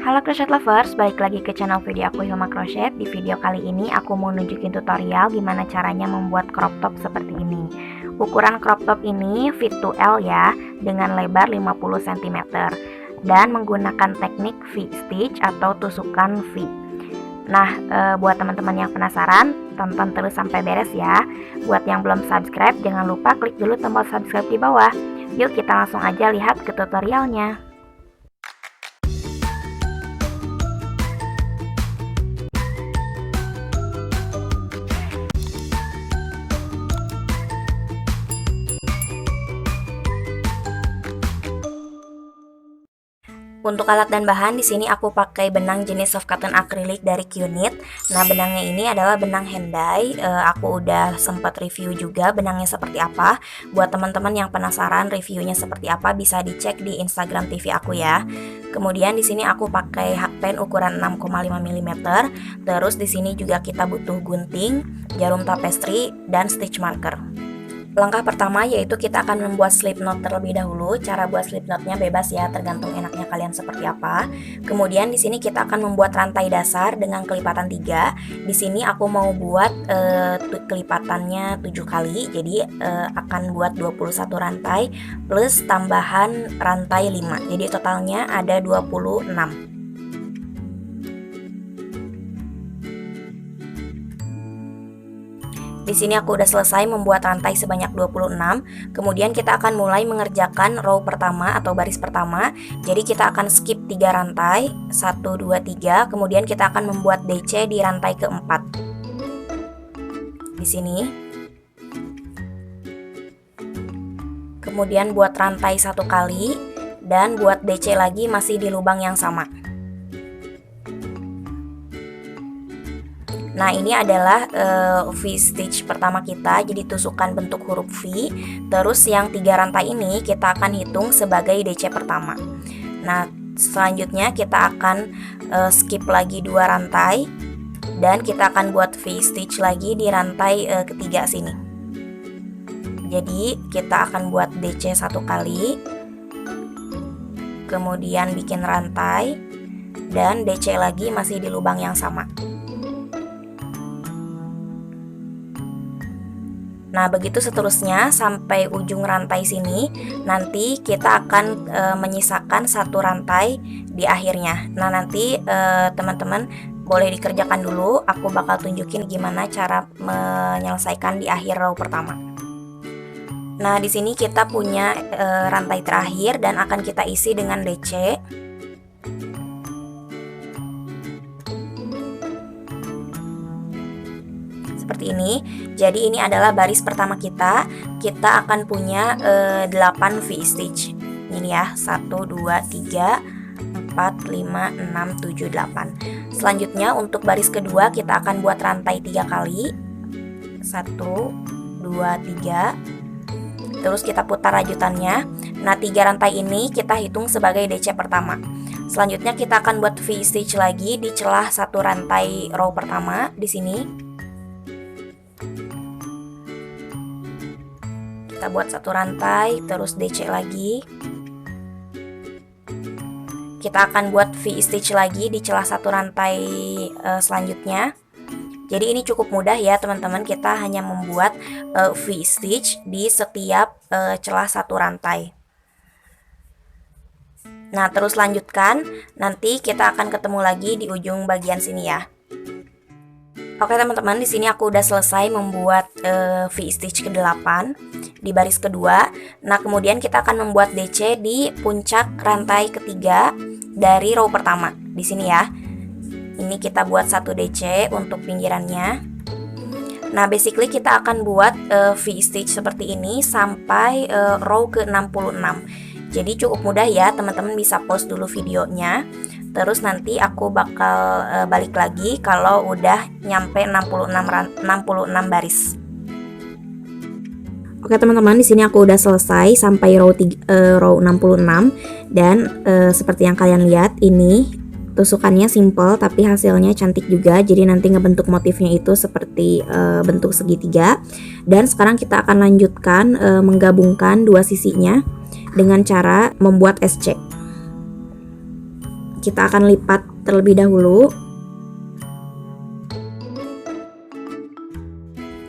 Halo crochet lovers, balik lagi ke channel video aku Hilma Crochet. Di video kali ini aku mau nunjukin tutorial gimana caranya membuat crop top seperti ini. Ukuran crop top ini fit to L ya, dengan lebar 50 cm dan menggunakan teknik V-stitch atau tusukan V. Nah, buat teman-teman yang penasaran, tonton terus sampai beres ya. Buat yang belum subscribe, jangan lupa klik dulu tombol subscribe di bawah. Yuk kita langsung aja lihat ke tutorialnya. Untuk alat dan bahan di sini aku pakai benang jenis soft cotton acrylic dari Qnit. Nah, benangnya ini adalah benang hand dye. Aku udah sempat review juga benangnya seperti apa. Buat teman-teman yang penasaran reviewnya seperti apa bisa dicek di Instagram TV aku ya. Kemudian di sini aku pakai hakpen ukuran 6,5 mm. Terus di sini juga kita butuh gunting, jarum tapestry dan stitch marker. Langkah pertama yaitu kita akan membuat slip knot terlebih dahulu. Cara buat slip knotnya bebas ya, tergantung enaknya kalian seperti apa. Kemudian di sini kita akan membuat rantai dasar dengan kelipatan 3. Di sini aku mau buat kelipatannya 7 kali. Jadi akan buat 21 rantai plus tambahan rantai 5. Jadi totalnya ada 26. Di sini aku udah selesai membuat rantai sebanyak 26. Kemudian kita akan mulai mengerjakan row pertama atau baris pertama. Jadi kita akan skip 3 rantai, 1, 2, 3. Kemudian kita akan membuat DC di rantai keempat. Di sini. Kemudian buat rantai 1 kali dan buat DC lagi masih di lubang yang sama. Nah, ini adalah V-stitch pertama kita, jadi tusukan bentuk huruf V. Terus yang 3 rantai ini kita akan hitung sebagai DC pertama. Nah, selanjutnya kita akan skip lagi 2 rantai dan kita akan buat V-stitch lagi di rantai ketiga sini. Jadi kita akan buat DC 1 kali, kemudian bikin rantai dan DC lagi masih di lubang yang sama. Nah, begitu seterusnya sampai ujung rantai sini. Nanti kita akan menyisakan 1 rantai di akhirnya. Nah, nanti teman-teman boleh dikerjakan dulu. Aku bakal tunjukin gimana cara menyelesaikan di akhir row pertama. Nah, di sini kita punya rantai terakhir dan akan kita isi dengan DC. Seperti ini. Jadi ini adalah baris pertama kita. Kita akan punya 8 V-stitch. Ini ya, 1, 2, 3, 4, 5, 6, 7, 8. Selanjutnya untuk baris kedua kita akan buat rantai 3 kali. 1, 2, 3. Terus kita putar rajutannya. Nah, 3 rantai ini kita hitung sebagai DC pertama. Selanjutnya kita akan buat V-stitch lagi di celah 1 rantai row pertama di sini. Kita buat 1 rantai, terus DC lagi. Kita akan buat V-stitch lagi di celah 1 rantai selanjutnya. Jadi ini cukup mudah ya teman-teman, kita hanya membuat V-stitch di setiap celah 1 rantai. Nah, terus lanjutkan, nanti kita akan ketemu lagi di ujung bagian sini ya. Oke teman-teman, di sini aku udah selesai membuat V-stitch ke-8 di baris kedua. Nah, kemudian kita akan membuat DC di puncak rantai ketiga dari row pertama. Di sini ya. Ini kita buat 1 DC untuk pinggirannya. Nah, basically kita akan buat V-stitch seperti ini sampai row ke-66. Jadi cukup mudah ya, teman-teman bisa pause dulu videonya. Terus nanti aku bakal balik lagi kalau udah nyampe 66 baris. Oke teman-teman, di sini aku udah selesai sampai row 66 dan seperti yang kalian lihat ini tusukannya simple tapi hasilnya cantik juga. Jadi nanti ngebentuk motifnya itu seperti bentuk segitiga. Dan sekarang kita akan lanjutkan menggabungkan 2 sisinya dengan cara membuat SC. kita akan lipat terlebih dahulu.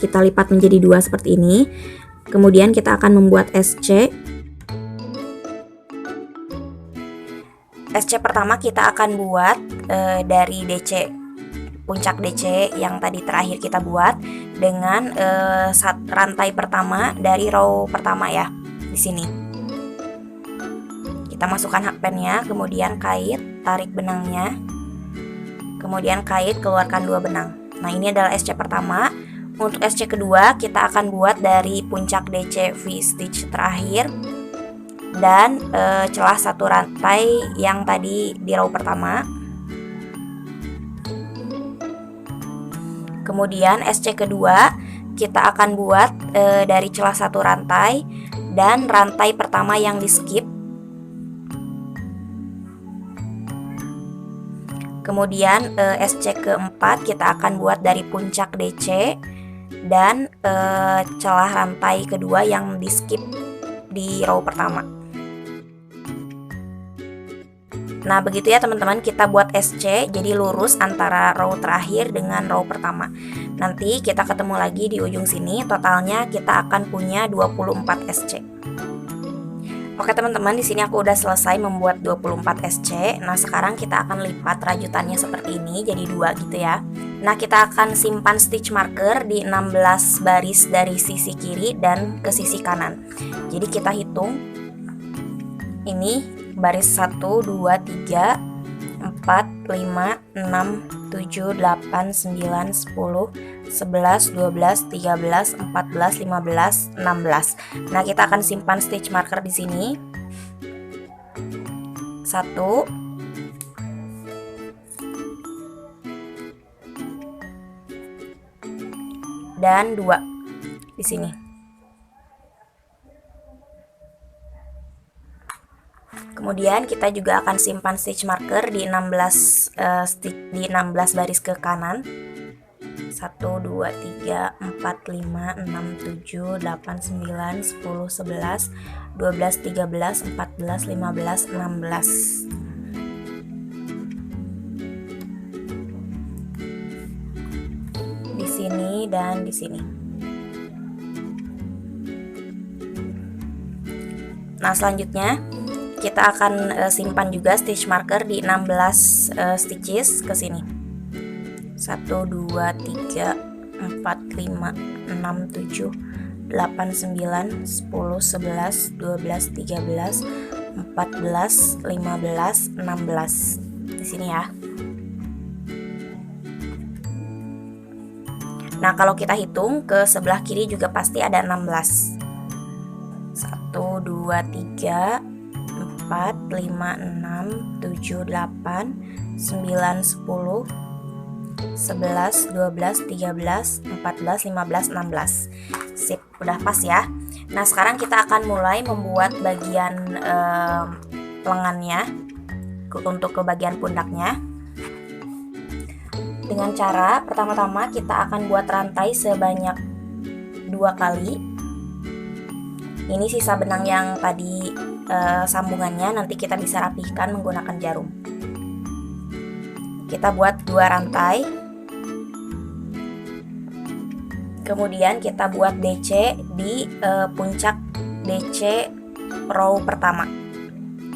Kita lipat menjadi 2 seperti ini. Kemudian kita akan membuat SC. SC pertama kita akan buat dari DC, puncak DC yang tadi terakhir kita buat dengan rantai pertama dari row pertama ya, di sini. Kita masukkan hakpennya, kemudian kait, tarik benangnya, kemudian kait, keluarkan 2 benang. Nah, ini adalah SC pertama. Untuk SC kedua kita akan buat dari puncak DC V-stitch terakhir dan celah 1 rantai yang tadi di row pertama. Kemudian SC kedua kita akan buat dari celah 1 rantai dan rantai pertama yang di skip. Kemudian SC keempat kita akan buat dari puncak DC dan celah rantai kedua yang di skip di row pertama. Nah, begitu ya teman-teman, kita buat SC jadi lurus antara row terakhir dengan row pertama. Nanti kita ketemu lagi di ujung sini, totalnya kita akan punya 24 SC. Oke teman-teman, di sini aku udah selesai membuat 24 SC. Nah, sekarang kita akan lipat rajutannya seperti ini jadi 2 gitu ya. Nah, kita akan simpan stitch marker di 16 baris dari sisi kiri dan ke sisi kanan. Jadi kita hitung ini baris 1, 2, 3, 4, 5, 6, 7, 8, 9, 10, 11, 12, 13, 14, 15, 16. Nah, kita akan simpan stitch marker di sini. 1, dan 2 di sini. Kemudian kita juga akan simpan stitch marker di 16 baris ke kanan. 1, 2, 3, 4, 5, 6, 7, 8, 9, 10, 11, 12, 13, 14, 15, 16. Di sini dan di sini. Nah, selanjutnya kita akan simpan juga stitch marker di 16 stitches ke sini. 1, 2, 3, 4, 5, 6, 7, 8, 9, 10, 11, 12, 13, 14, 15, 16. Di sini ya. Nah, kalau kita hitung ke sebelah kiri juga pasti ada 16. 1, 2, 3, 4, 5, 6, 7, 8, 9, 10, 11, 12, 13, 14, 15, 16. Sip, udah pas ya. Nah, sekarang kita akan mulai membuat bagian lengannya untuk ke bagian pundaknya. Dengan cara pertama-tama kita akan buat rantai sebanyak 2 kali. Ini sisa benang yang tadi sambungannya, nanti kita bisa rapihkan menggunakan jarum. Kita buat 2 rantai. Kemudian kita buat DC di puncak DC row pertama.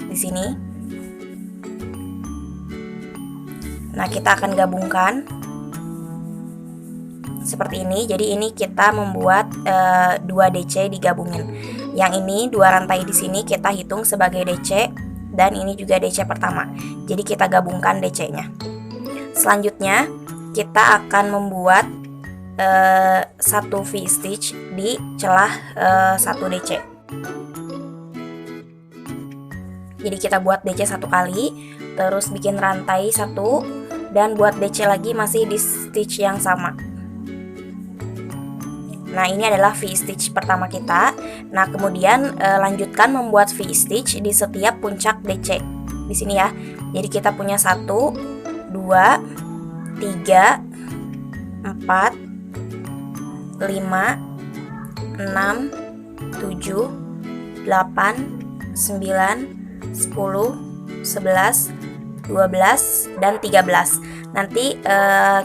Di sini. Nah, kita akan gabungkan seperti ini. Jadi ini kita membuat 2 DC digabungin. Yang ini 2 rantai di sini kita hitung sebagai DC dan ini juga DC pertama. Jadi kita gabungkan DC-nya. Selanjutnya kita akan membuat 1 V-stitch di celah 1 DC. Jadi kita buat DC 1 kali, terus bikin rantai 1 dan buat DC lagi masih di stitch yang sama. Nah, ini adalah V-stitch pertama kita. Nah, kemudian lanjutkan membuat V-stitch di setiap puncak DC. Di sini ya. Jadi kita punya 1, 2, 3, 4, 5, 6, 7, 8, 9, 10, 11, 12, dan 13. Nanti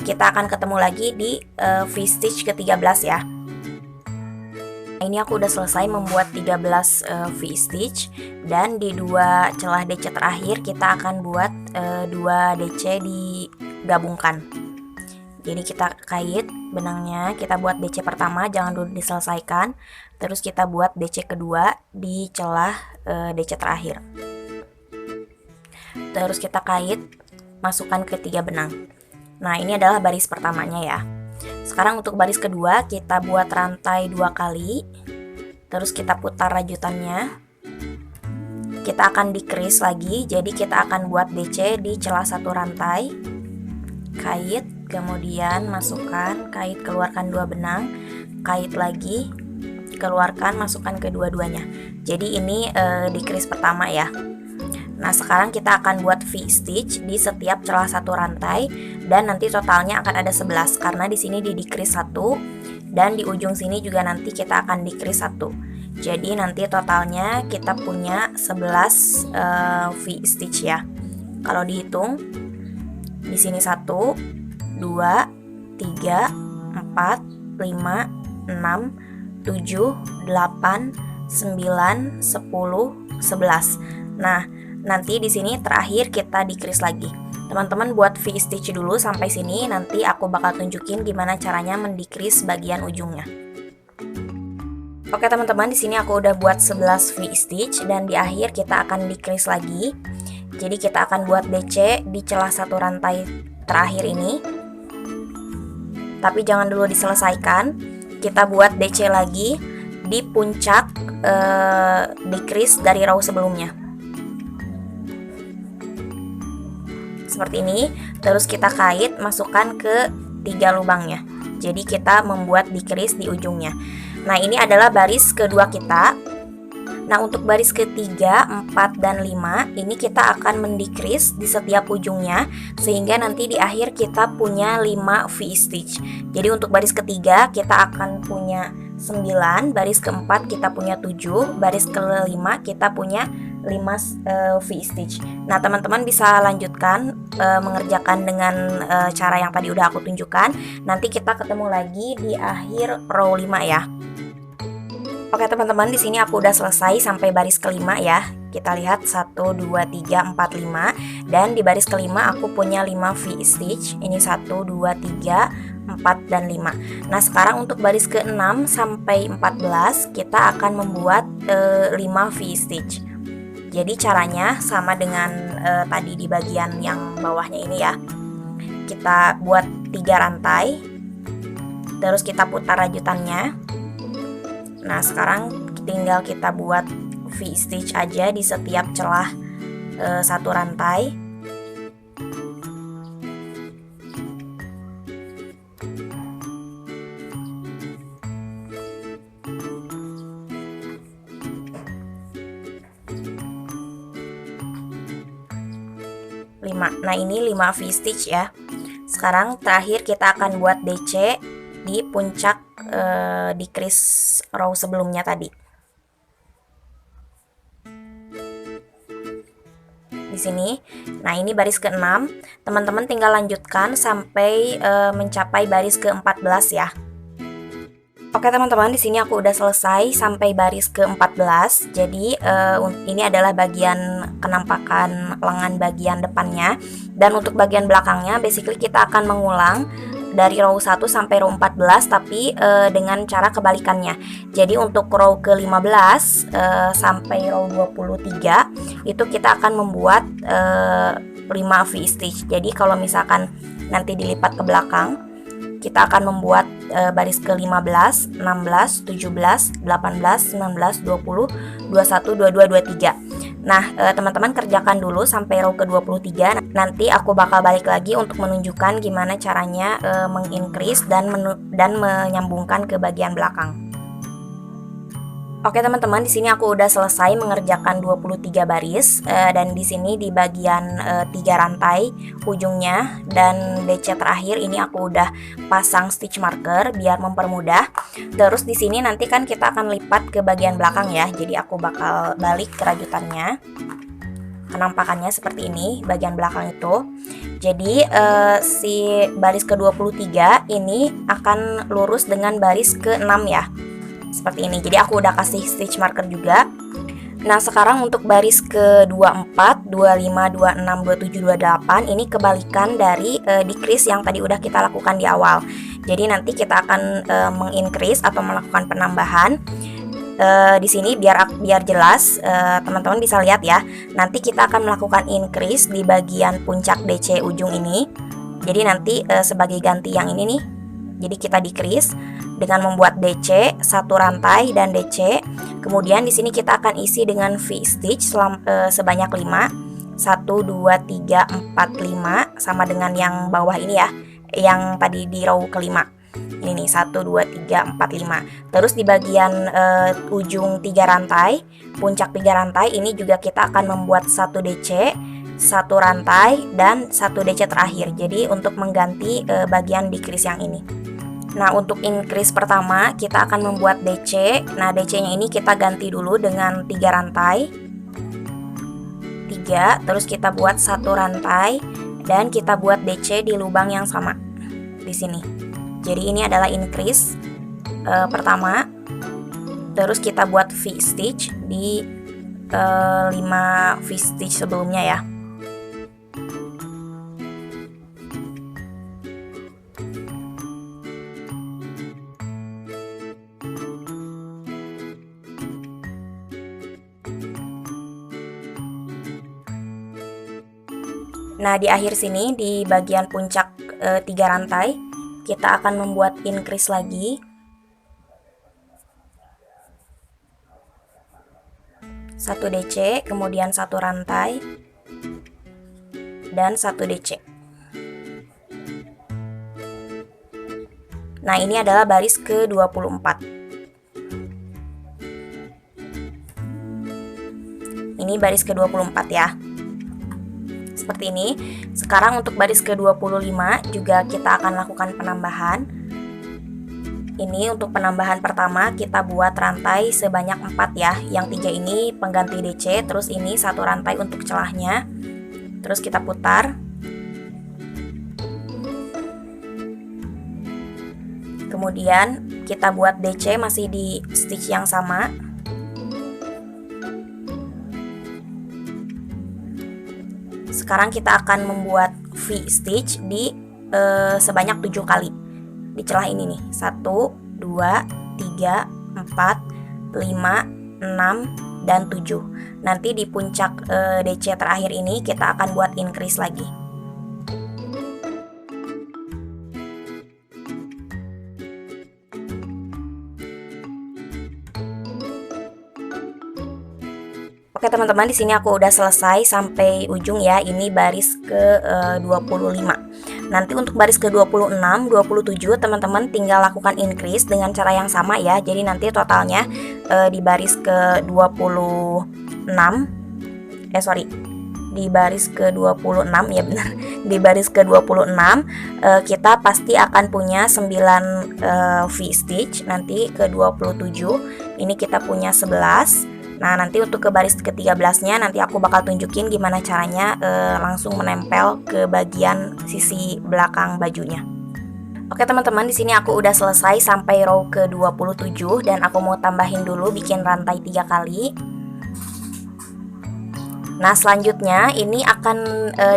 kita akan ketemu lagi di V-stitch ke-13 ya. Ini aku udah selesai membuat 13 V-stitch, dan di dua celah DC terakhir kita akan buat 2 DC digabungkan. Jadi kita kait benangnya, kita buat DC pertama, jangan dulu diselesaikan. Terus kita buat DC kedua di celah DC terakhir. Terus kita kait, masukkan ke 3 benang. Nah, ini adalah baris pertamanya ya. Sekarang untuk baris kedua kita buat rantai 2 kali. Terus kita putar rajutannya. Kita akan decrease lagi, jadi kita akan buat DC di celah 1 rantai. Kait, kemudian masukkan, kait, keluarkan 2 benang, kait lagi, keluarkan, masukkan kedua-duanya. Jadi ini decrease pertama ya. Nah, sekarang kita akan buat V-stitch di setiap celah 1 rantai, dan nanti totalnya akan ada 11 karena di sini di decrease 1 dan di ujung sini juga nanti kita akan decrease 1. Jadi nanti totalnya kita punya 11 V-stitch ya. Kalau dihitung di sini 1, 2, 3, 4, 5, 6, 7, 8, 9, 10, 11. Nah, nanti di sini terakhir kita decrease lagi. Teman-teman buat V-stitch dulu sampai sini, nanti aku bakal tunjukin gimana caranya mendecrease bagian ujungnya. Oke teman-teman, di sini aku udah buat 11 V-stitch dan di akhir kita akan decrease lagi. Jadi kita akan buat DC di celah 1 rantai terakhir ini. Tapi jangan dulu diselesaikan. Kita buat DC lagi di puncak decrease dari row sebelumnya. Seperti ini. Terus kita kait, masukkan ke 3 lubangnya. Jadi kita membuat decrease di ujungnya. Nah, ini adalah baris kedua kita. Nah, untuk baris ketiga, 4, dan 5 ini kita akan mendecrease di setiap ujungnya, sehingga nanti di akhir kita punya 5 V-stitch. Jadi untuk baris ketiga kita akan punya 9, baris keempat kita punya 7, baris kelima kita punya 5 V-stitch. Nah, teman-teman bisa lanjutkan mengerjakan dengan cara yang tadi udah aku tunjukkan. Nanti kita ketemu lagi di akhir row 5 ya. Oke teman-teman, di sini aku udah selesai sampai baris kelima ya. Kita lihat 1, 2, 3, 4, 5. Dan di baris kelima aku punya 5 V-stitch. Ini 1, 2, 3, 4, dan 5. Nah, sekarang untuk baris ke-6 sampai 14 kita akan membuat 5 V-stitch. Jadi caranya sama dengan tadi di bagian yang bawahnya ini ya. Kita buat 3 rantai. Terus kita putar rajutannya. Nah, sekarang tinggal kita buat V-stitch aja di setiap celah 1 rantai. Nah, ini 5 V-stitch ya. Sekarang terakhir kita akan buat DC di puncak decrease row sebelumnya tadi. Di sini. Nah, ini baris ke-6. Teman-teman tinggal lanjutkan sampai mencapai baris ke-14 ya. Oke teman-teman, di sini aku udah selesai sampai baris ke-14. Jadi ini adalah bagian kenampakan lengan bagian depannya. Dan untuk bagian belakangnya basically kita akan mengulang dari row 1 sampai row 14, tapi dengan cara kebalikannya. Jadi untuk row ke-15 sampai row 23 itu kita akan membuat 5 V-stitch. Jadi kalau misalkan nanti dilipat ke belakang, kita akan membuat baris ke-15, 16, 17, 18, 19, 20, 21, 22, 23. Nah, teman-teman kerjakan dulu sampai row ke-23. Nanti aku bakal balik lagi untuk menunjukkan gimana caranya mengincrease dan menyambungkan ke bagian belakang. Oke teman-teman, di sini aku udah selesai mengerjakan 23 baris dan di sini di bagian 3 rantai ujungnya dan DC terakhir ini aku udah pasang stitch marker biar mempermudah. Terus di sini nanti kan kita akan lipat ke bagian belakang ya. Jadi aku bakal balik ke rajutannya. penampakannya seperti ini bagian belakang itu. Jadi si baris ke-23 ini akan lurus dengan baris ke-6 ya. Seperti ini. Jadi aku udah kasih stitch marker juga. Nah, sekarang untuk baris ke-24, 25, 26, 27, 28 ini kebalikan dari decrease yang tadi udah kita lakukan di awal. Jadi nanti kita akan mengincrease atau melakukan penambahan. Di sini biar jelas teman-teman bisa lihat ya. Nanti kita akan melakukan increase di bagian puncak DC ujung ini. Jadi nanti sebagai ganti yang ini nih. Jadi kita decrease dengan membuat DC satu rantai dan DC. Kemudian di sini kita akan isi dengan V stitch sebanyak 5. 1 2 3 4 5 sama dengan yang bawah ini ya. Yang tadi di row kelima. Ini nih 1 2 3 4 5. Terus di bagian ujung 3 rantai, puncak 3 rantai ini juga kita akan membuat 1 DC, 1 rantai dan 1 DC terakhir. Jadi untuk mengganti bagian decrease yang ini. Nah, untuk increase pertama kita akan membuat DC. Nah, DC-nya ini kita ganti dulu dengan 3 rantai. 3, terus kita buat 1 rantai dan kita buat DC di lubang yang sama di sini. Jadi ini adalah increase pertama. Terus kita buat V stitch di 5 V stitch sebelumnya ya. Nah, di akhir sini di bagian puncak 3 rantai kita akan membuat increase lagi. 1 DC, kemudian 1 rantai dan 1 DC. Nah, ini adalah baris ke-24. Ini baris ke-24 ya. Seperti ini. Sekarang untuk baris ke-25 juga kita akan lakukan penambahan. Ini untuk penambahan pertama kita buat rantai sebanyak 4 ya. Yang 3 ini pengganti DC, terus ini 1 rantai untuk celahnya. Terus kita putar. Kemudian kita buat DC masih di stitch yang sama. Sekarang kita akan membuat V stitch di sebanyak 7 kali di celah ini nih. 1, 2, 3, 4, 5, 6, dan 7. Nanti di puncak DC terakhir ini kita akan buat increase lagi. Oke teman-teman, di sini aku udah selesai sampai ujung ya. Ini baris ke-25. Nanti untuk baris ke-26, 27 teman-teman tinggal lakukan increase dengan cara yang sama ya. Jadi nanti totalnya di baris ke-26 di baris ke-26 ya benar. Di baris ke-26 kita pasti akan punya 9 V stitch. Nanti ke-27 ini kita punya 11. Nah, nanti untuk ke baris ke-13-nya nanti aku bakal tunjukin gimana caranya langsung menempel ke bagian sisi belakang bajunya. Oke teman-teman, di sini aku udah selesai sampai row ke-27 dan aku mau tambahin dulu bikin rantai 3 kali. Nah, selanjutnya ini akan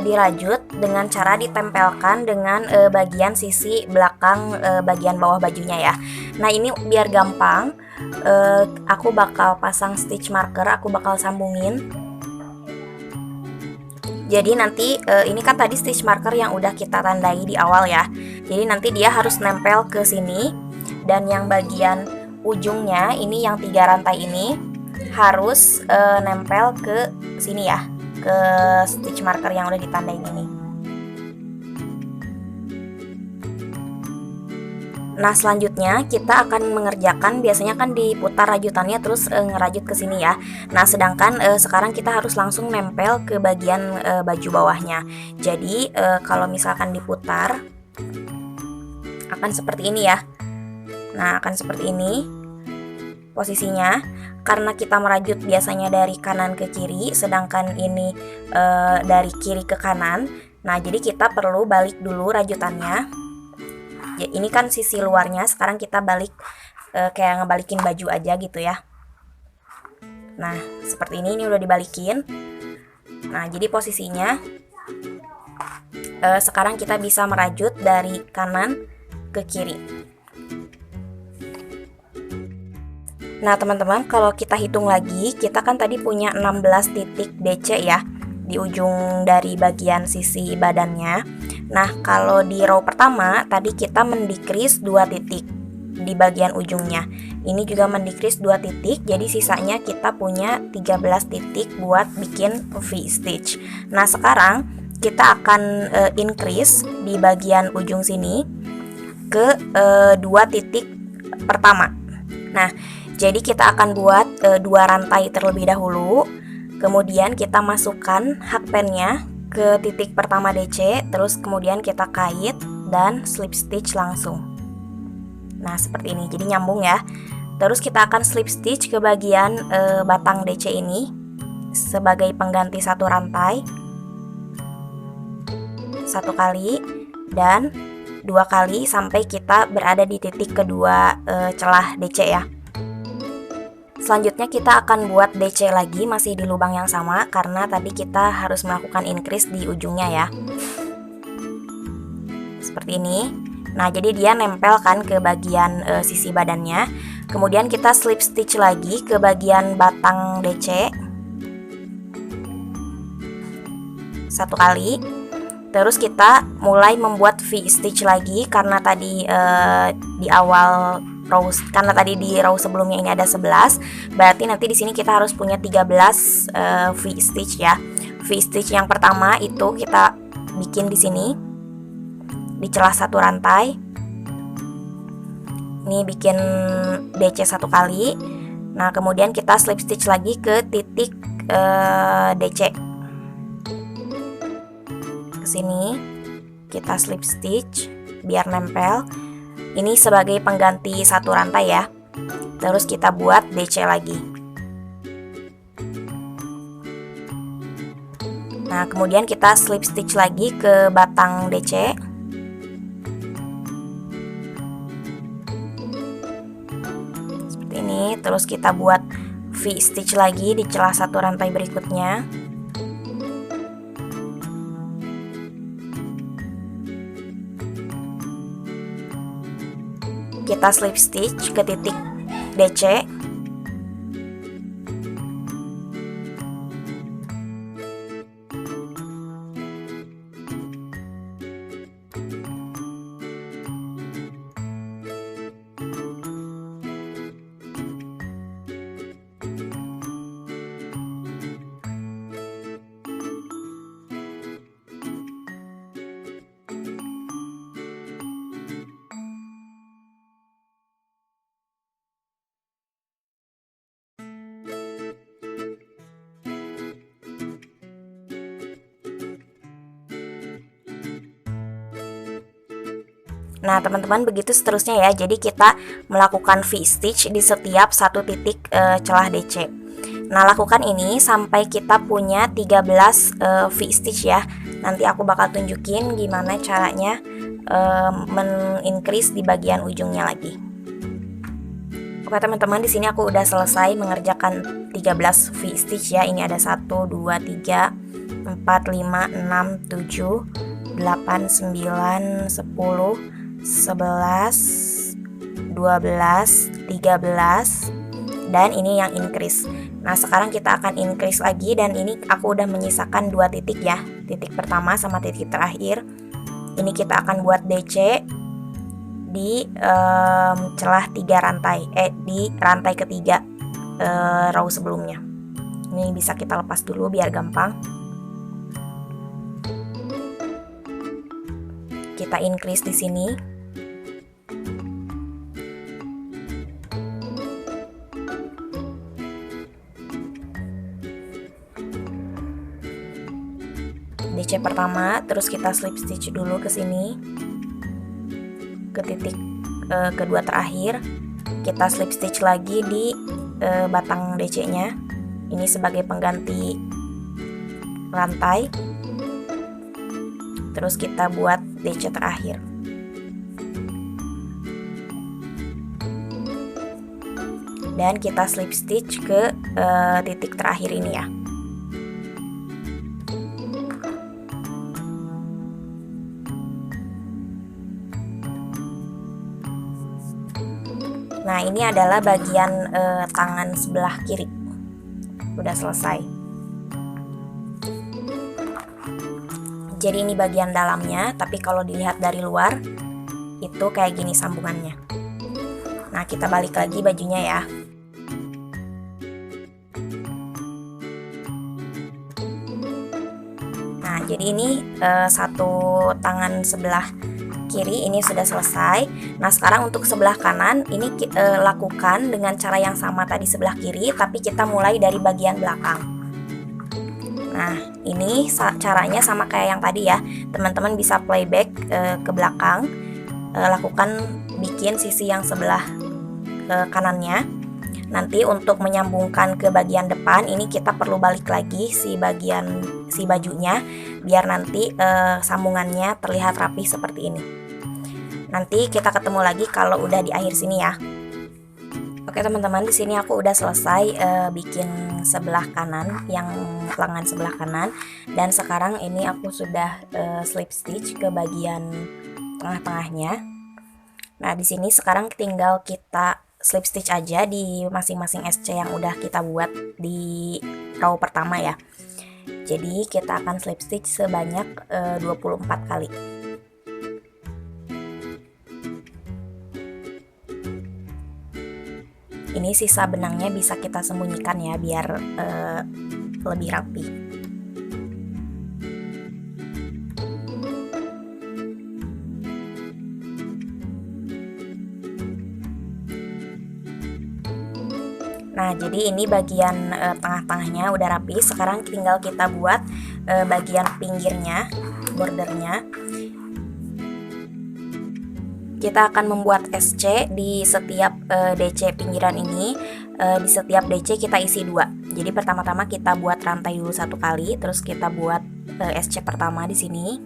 dirajut dengan cara ditempelkan dengan bagian sisi belakang bagian bawah bajunya ya. Nah, ini biar gampang, aku bakal pasang stitch marker, aku bakal sambungin. Jadi nanti ini kan tadi stitch marker yang udah kita tandai di awal ya. Jadi nanti dia harus nempel ke sini, dan yang bagian ujungnya ini yang 3 rantai ini harus nempel ke sini ya, ke stitch marker yang udah ditandai ini. Nah, selanjutnya kita akan mengerjakan, biasanya kan diputar rajutannya terus ngerajut ke sini ya. Nah, sedangkan sekarang kita harus langsung nempel ke bagian baju bawahnya. Jadi kalau misalkan diputar akan seperti ini ya. Nah, akan seperti ini. posisinya. Karena kita merajut biasanya dari kanan ke kiri, sedangkan ini dari kiri ke kanan. Nah, jadi kita perlu balik dulu rajutannya. Ya, ini kan sisi luarnya, sekarang kita balik kayak ngebalikin baju aja gitu ya. Nah, seperti ini udah dibalikin. Nah, jadi posisinya sekarang kita bisa merajut dari kanan ke kiri. Nah teman-teman, kalau kita hitung lagi, kita kan tadi punya 16 titik DC ya di ujung dari bagian sisi badannya. Nah kalau di row pertama tadi kita mendecrease 2 titik di bagian ujungnya. Ini juga mendecrease 2 titik, jadi sisanya kita punya 13 titik buat bikin V-stitch. Nah sekarang kita akan increase di bagian ujung sini ke 2 titik pertama. Nah jadi kita akan buat 2 rantai terlebih dahulu, kemudian kita masukkan hakpennya ke titik pertama DC, terus kemudian kita kait dan slip stitch langsung. Nah seperti ini, jadi nyambung ya. Terus kita akan slip stitch ke bagian batang DC ini sebagai pengganti 1 rantai, 1 kali dan 2 kali sampai kita berada di titik kedua celah DC ya. Selanjutnya kita akan buat DC lagi masih di lubang yang sama karena tadi kita harus melakukan increase di ujungnya ya. Seperti ini. Nah, jadi dia nempel kan ke bagian sisi badannya. Kemudian kita slip stitch lagi ke bagian batang DC 1 kali. Terus kita mulai membuat V-stitch lagi karena tadi di awal row, karena tadi di row sebelumnya ini ada 11, berarti nanti di sini kita harus punya 13 V-stitch ya. V-stitch yang pertama itu kita bikin di sini di celah 1 rantai. Ini bikin DC 1 kali. Nah, kemudian kita slip stitch lagi ke titik DC. Ke sini kita slip stitch biar nempel. Ini sebagai pengganti 1 rantai ya. Terus kita buat DC lagi. Nah, kemudian kita slip stitch lagi ke batang DC. Seperti ini. Terus kita buat V-stitch lagi di celah 1 rantai berikutnya. Kita slip stitch ke titik DC. Nah teman-teman, begitu seterusnya ya. Jadi kita melakukan V-stitch di setiap 1 titik celah DC. Nah lakukan ini sampai kita punya 13 V-stitch ya. Nanti aku bakal tunjukin gimana caranya men-increase di bagian ujungnya lagi. Oke teman-teman, di sini aku udah selesai mengerjakan 13 V-stitch ya. Ini ada 1, 2, 3, 4, 5, 6, 7, 8, 9, 10, 11, 12, 13, dan ini yang increase. Nah sekarang kita akan increase lagi, dan ini aku udah menyisakan 2 titik ya, titik pertama sama titik terakhir. Ini kita akan buat DC di celah 3 rantai, di rantai ketiga row sebelumnya. Ini bisa kita lepas dulu biar gampang. Kita increase di sini. DC pertama, terus kita slip stitch dulu ke sini ke titik kedua terakhir. kita slip stitch lagi di batang DC nya. Ini sebagai pengganti rantai. Terus kita buat DC terakhir. Dan kita slip stitch ke titik terakhir ini ya. Nah, ini adalah bagian tangan sebelah kiri. Udah selesai. Jadi ini bagian dalamnya, tapi kalau dilihat dari luar itu kayak gini sambungannya. Nah, kita balik lagi bajunya ya. Nah, jadi ini satu tangan sebelah kiri ini sudah selesai. Nah, sekarang untuk sebelah kanan ini lakukan dengan cara yang sama tadi sebelah kiri, tapi kita mulai dari bagian belakang. Nah, ini caranya sama kayak yang tadi ya. Teman-teman bisa playback ke belakang, lakukan bikin sisi yang sebelah kanannya. Nanti untuk menyambungkan ke bagian depan ini kita perlu balik lagi si bajunya biar nanti sambungannya terlihat rapi seperti ini. Nanti kita ketemu lagi kalau udah di akhir sini ya. Oke teman-teman, di sini aku udah selesai bikin sebelah kanan, yang lengan sebelah kanan, dan sekarang ini aku sudah slip stitch ke bagian tengah-tengahnya. Nah, di sini sekarang tinggal kita slip stitch aja di masing-masing SC yang udah kita buat di row pertama ya. Jadi kita akan slip stitch sebanyak 24 kali. Ini sisa benangnya bisa kita sembunyikan ya biar lebih rapi. Nah, jadi ini bagian tengah-tengahnya udah rapi. Sekarang tinggal kita buat bagian pinggirnya, bordernya. Kita akan membuat SC di setiap DC pinggiran ini. Di setiap DC kita isi 2. Jadi pertama-tama kita buat rantai dulu 1 kali, terus kita buat SC pertama di sini.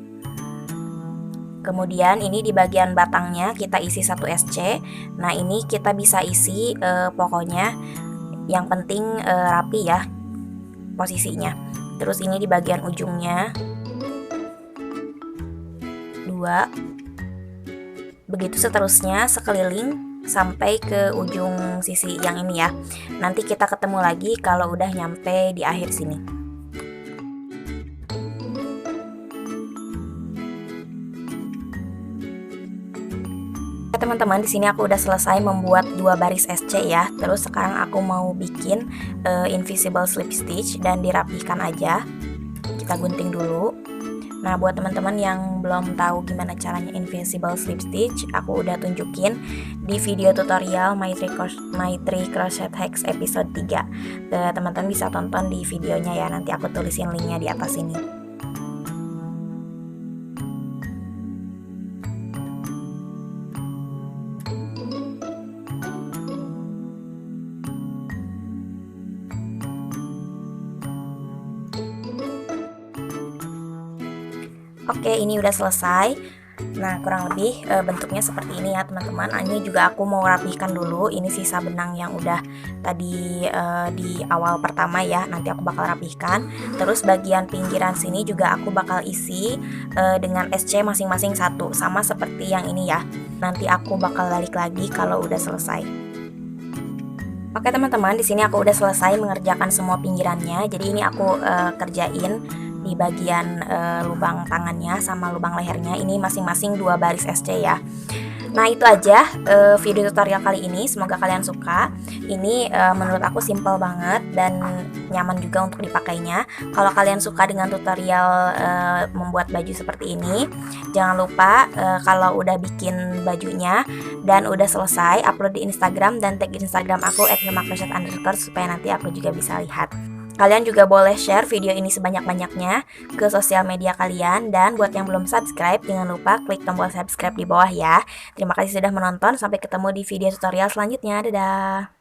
Kemudian ini di bagian batangnya kita isi 1 SC. Nah, ini kita bisa isi pokoknya yang penting rapi ya posisinya. Terus ini di bagian ujungnya 2. Begitu seterusnya sekeliling sampai ke ujung sisi yang ini ya. Nanti kita ketemu lagi kalau udah nyampe di akhir sini. Teman-teman, di sini aku udah selesai membuat 2 baris SC ya. Terus sekarang aku mau bikin invisible slip stitch dan dirapikan aja. Kita gunting dulu. Nah, buat teman-teman yang belum tahu gimana caranya invisible slip stitch, aku udah tunjukin di video tutorial My 3 Crochet Hacks episode 3. Teman-teman bisa tonton di videonya ya, nanti aku tulisin linknya di atas ini. Oke, ini udah selesai. Nah, kurang lebih bentuknya seperti ini ya teman-teman. Ini juga aku mau rapihkan dulu. Ini sisa benang yang udah tadi di awal pertama ya. Nanti aku bakal rapihkan. Terus bagian pinggiran sini juga aku bakal isi dengan SC masing-masing 1, sama seperti yang ini ya. Nanti aku bakal balik lagi kalau udah selesai. Oke teman-teman, di sini aku udah selesai mengerjakan semua pinggirannya. Jadi ini aku kerjain di bagian lubang tangannya sama lubang lehernya, ini masing-masing 2 baris SC ya. Nah, itu aja video tutorial kali ini, semoga kalian suka. Ini menurut aku simple banget dan nyaman juga untuk dipakainya. Kalau kalian suka dengan tutorial membuat baju seperti ini, jangan lupa kalau udah bikin bajunya dan udah selesai, upload di Instagram dan tag Instagram aku @hilmacrochet_ supaya nanti aku juga bisa lihat. Kalian juga boleh share video ini sebanyak-banyaknya ke sosial media kalian. Dan buat yang belum subscribe, jangan lupa klik tombol subscribe di bawah ya. Terima kasih sudah menonton, sampai ketemu di video tutorial selanjutnya. Dadah!